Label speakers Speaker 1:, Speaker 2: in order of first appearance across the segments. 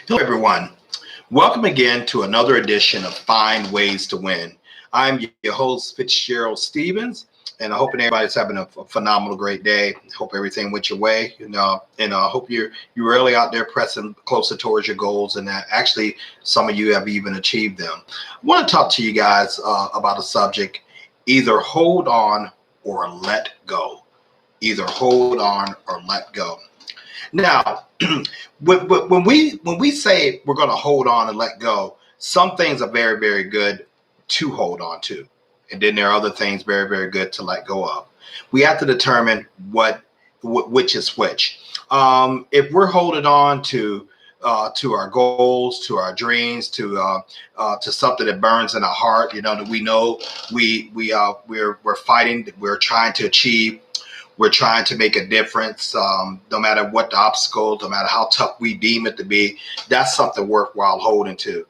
Speaker 1: Hello, everyone. Welcome again to another edition of Find Ways to Win. I'm your host, FitzgeraldStephens, and I hope everybody's having a phenomenal, great day. Hope everything went your way, and I hope you're really out there pressing closer towards your goals, and that actually some of you have even achieved them. I want to talk to you guys about a subject: either hold on or let go. Either hold on or let go. Now, when we say we're going to hold on and let go, some things are very, very good to hold on to, and then there are other things very, very good to let go of. We have to determine which is which. If we're holding on to our goals, to our dreams, to something that burns in our heart, that we know we're fighting, we're trying to achieve. We're trying to make a difference, no matter what the obstacle, no matter how tough we deem it to be. That's something worthwhile holding to.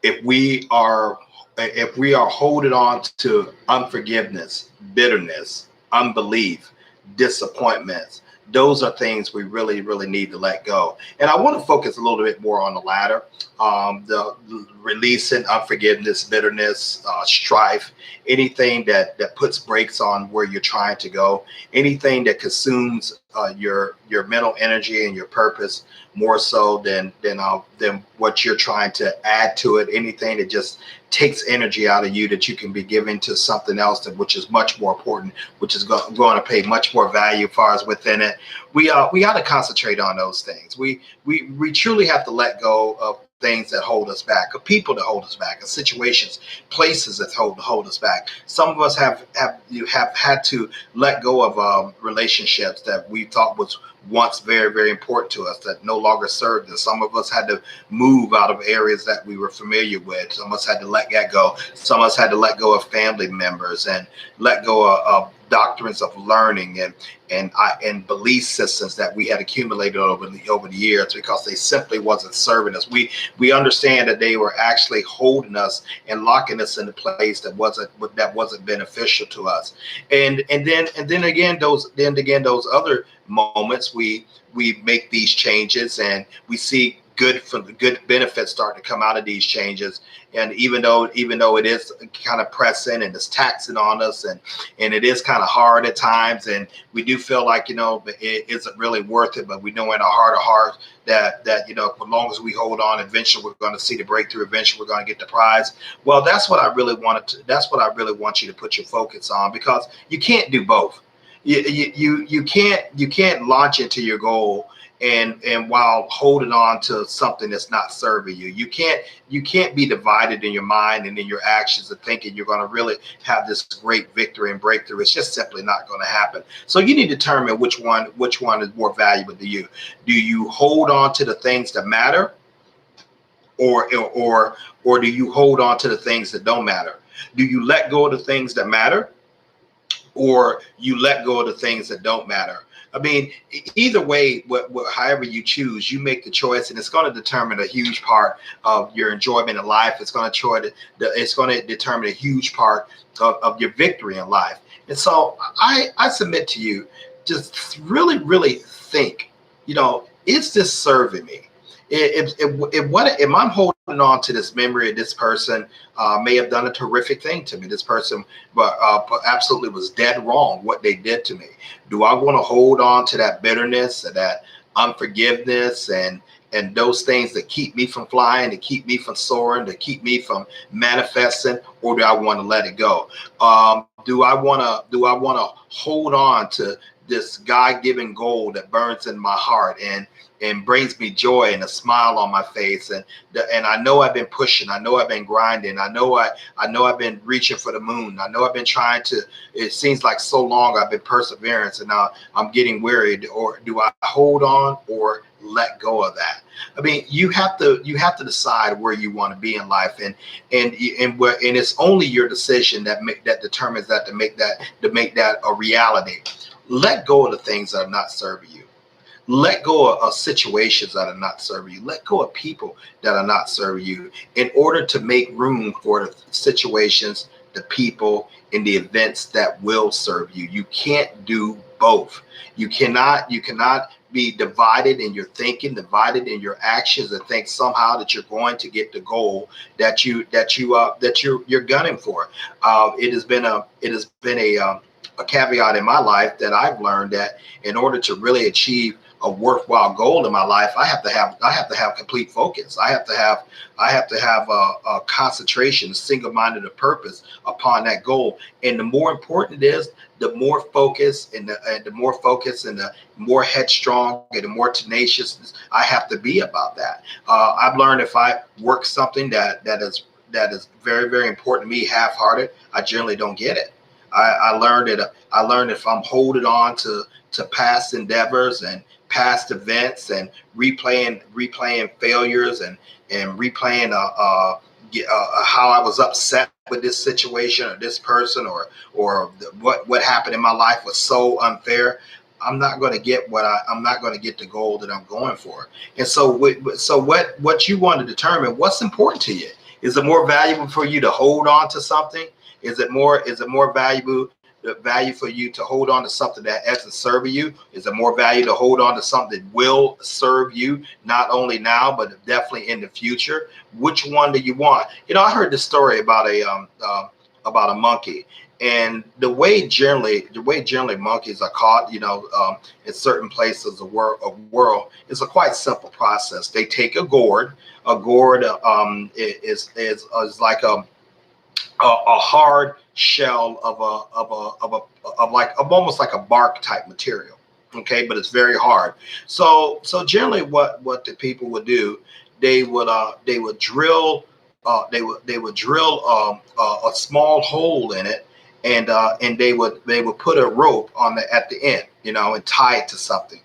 Speaker 1: If we are holding on to unforgiveness, bitterness, unbelief, disappointments, those are things we really, really need to let go. And I want to focus a little bit more on the latter, the releasing unforgiveness, bitterness, strife, anything that puts brakes on where you're trying to go, anything that consumes your mental energy and your purpose more so than what you're trying to add to it, anything that just takes energy out of you that you can be given to something else which is much more important, which is going to pay much more value as far as within it. We got to concentrate on those things. We truly have to let go of things that hold us back, of people that hold us back, of situations, places that hold us back. Some of us have had to let go of relationships that we thought was once very, very important to us that no longer served us. Some of us had to move out of areas that we were familiar with. Some of us had to let that go. Some of us had to let go of family members and let go of doctrines of learning and belief systems that we had accumulated over the years because they simply wasn't serving us. We understand that they were actually holding us and locking us in a place that wasn't beneficial to us. And then again those other moments we make these changes and we see good benefits start to come out of these changes. And even though it is kind of pressing and it's taxing on us and it is kind of hard at times and we do feel like it isn't really worth it, but we know in our heart of hearts that as long as we hold on, eventually we're going to see the breakthrough, eventually we're going to get the prize. Well, that's what I really want you to put your focus on, because you can't do both. You can't launch into your goal and while holding on to something that's not serving you. You can't be divided in your mind and in your actions and thinking you're going to really have this great victory and breakthrough. It's just simply not going to happen. So you need to determine which one is more valuable to you. Do you hold on to the things that matter, or do you hold on to the things that don't matter? Do you let go of the things that matter, or you let go of the things that don't matter? I mean, either way, however you choose, you make the choice, and it's going to determine a huge part of your enjoyment in life. It's going to determine a huge part of your victory in life. And so I submit to you, just really, really think, is this serving me? If I'm holding on to this memory of this person may have done a terrific thing to me. This person but absolutely was dead wrong what they did to me. Do I want to hold on to that bitterness and that unforgiveness and those things that keep me from flying, to keep me from soaring, to keep me from manifesting, or do I want to let it go? Do I want to hold on to this God-given goal that burns in my heart and brings me joy and a smile on my face, and I know I've been pushing, I know I've been grinding, I know I've been reaching for the moon, I know I've been trying to, it seems like so long I've been perseverance, and now I'm getting wearied? Or do I hold on or let go of that? I mean, you have to decide where you want to be in life, and it's only your decision that determines that, to make that a reality. Let go of the things that are not serving you. Let go of situations that are not serving you. Let go of people that are not serving you in order to make room for the situations, the people, and the events that will serve you. You can't do both. You cannot be divided in your thinking, divided in your actions, and think somehow that you're going to get the goal that you're gunning for. It has been a caveat in my life that I've learned that in order to really achieve a worthwhile goal in my life, I have to have complete focus. I have to have a concentration, single-minded, a purpose upon that goal. And the more important it is, the more focus and the more headstrong and the more tenacious I have to be about that. I've learned if I work something that is very, very important to me half-hearted, I generally don't get it. I learned that if I'm holding on to past endeavors and past events and replaying failures and replaying how I was upset with this situation or this person or what happened in my life was so unfair. I'm not going to get I'm not going to get the goal that I'm going for. And so what you want to determine what's important to you. Is it more valuable for you to hold on to something? Is it more value for you to hold on to something that hasn't served you? Is it more value to hold on to something that will serve you not only now but definitely in the future? Which one do you want? I heard this story about a monkey, and the way generally monkeys are caught, in certain places of the world, is a quite simple process. They take a gourd. A gourd is like a hard shell of like almost like a bark type material. Okay, but it's very hard. So generally, what the people would do, they would drill a small hole in it, and they would put a rope on at the end, and tie it to something.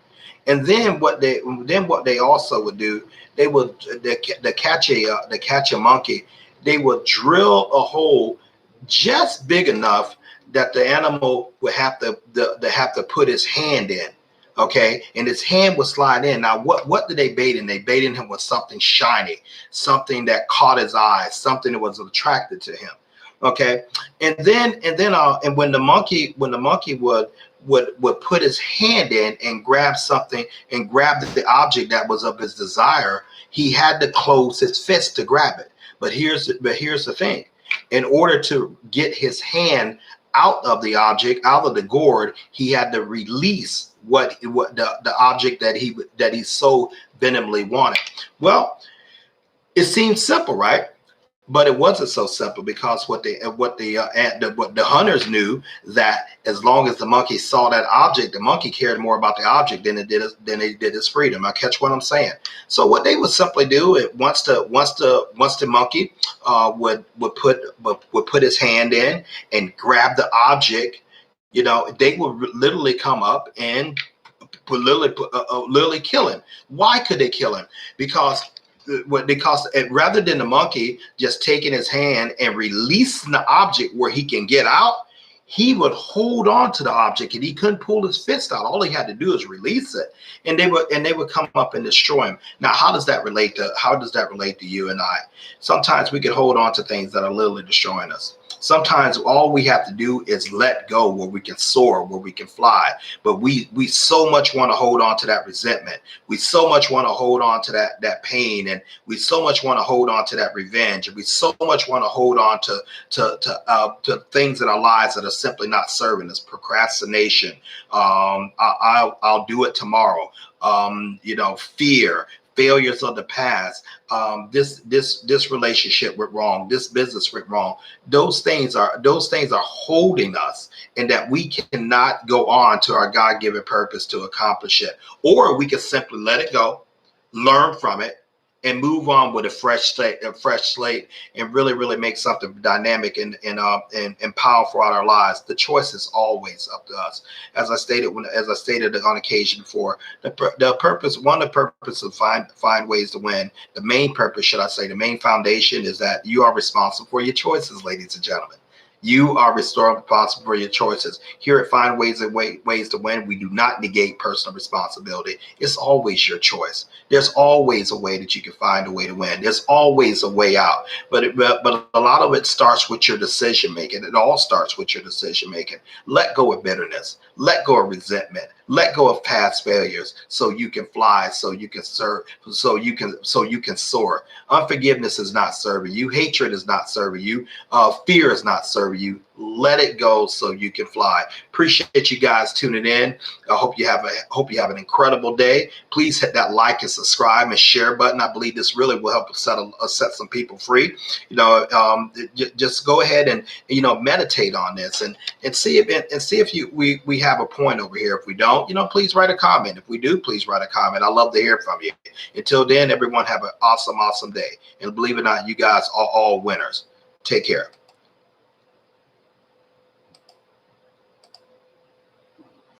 Speaker 1: And then what they also would do, to catch a monkey, they would drill a hole just big enough that the animal would have to put his hand in. Okay, and his hand would slide in. Now, what did they bait in? They baited him with something shiny, something that caught his eye, something that was attracted to him. Okay, and when the monkey would put his hand in and grab something and grab the object that was of his desire, he had to close his fist to grab it. But here's the thing: in order to get his hand out of the object, out of the gourd, he had to release what the object that he so vehemently wanted. Well, it seems simple, right? But it wasn't so simple, because what the hunters knew, that as long as the monkey saw that object, the monkey cared more about the object than it did his freedom. I catch what I'm saying. So what they would simply do, once the monkey would put his hand in and grab the object, they would literally come up and literally kill him. Why could they kill him? Because rather than the monkey just taking his hand and releasing the object where he can get out, he would hold on to the object, and he couldn't pull his fist out. All he had to do is release it, and they would come up and destroy him. Now, how does that relate to you and I? Sometimes we can hold on to things that are literally destroying us. Sometimes all we have to do is let go, where we can soar, where we can fly. But we so much want to hold on to that resentment. We so much want to hold on to that pain, and we so much want to hold on to that revenge. And we so much want to hold on to things in our lives that are simply not serving us. Procrastination. I'll do it tomorrow. Fear. Failures of the past. This relationship went wrong. This business went wrong. Those things are holding us, and that we cannot go on to our God-given purpose to accomplish it. Or we can simply let it go, learn from it, and move on with a fresh slate, and really, really make something dynamic and powerful out our lives. The choice is always up to us. As I stated on occasion before, the purpose of find ways to win. The main purpose, should I say, the main foundation is that you are responsible for your choices, ladies and gentlemen. You are responsible for your choices. Here at Find Ways to Win, we do not negate personal responsibility. It's always your choice. There's always a way that you can find a way to win. There's always a way out. But a lot of it starts with your decision making. It all starts with your decision making. Let go of bitterness. Let go of resentment. Let go of past failures so you can fly, so you can serve, so you can soar. Unforgiveness is not serving you. Hatred is not serving you. Fear is not serving you. Let it go so you can fly. Appreciate you guys tuning in. I hope you have an incredible day. Please hit that like and subscribe and share button. I believe this really will help set some people free. Just go ahead and meditate on this and see if we have a point over here. If we don't, please write a comment. If we do, please write a comment. I love to hear from you. Until then, everyone have an awesome day. And believe it or not, you guys are all winners. Take care.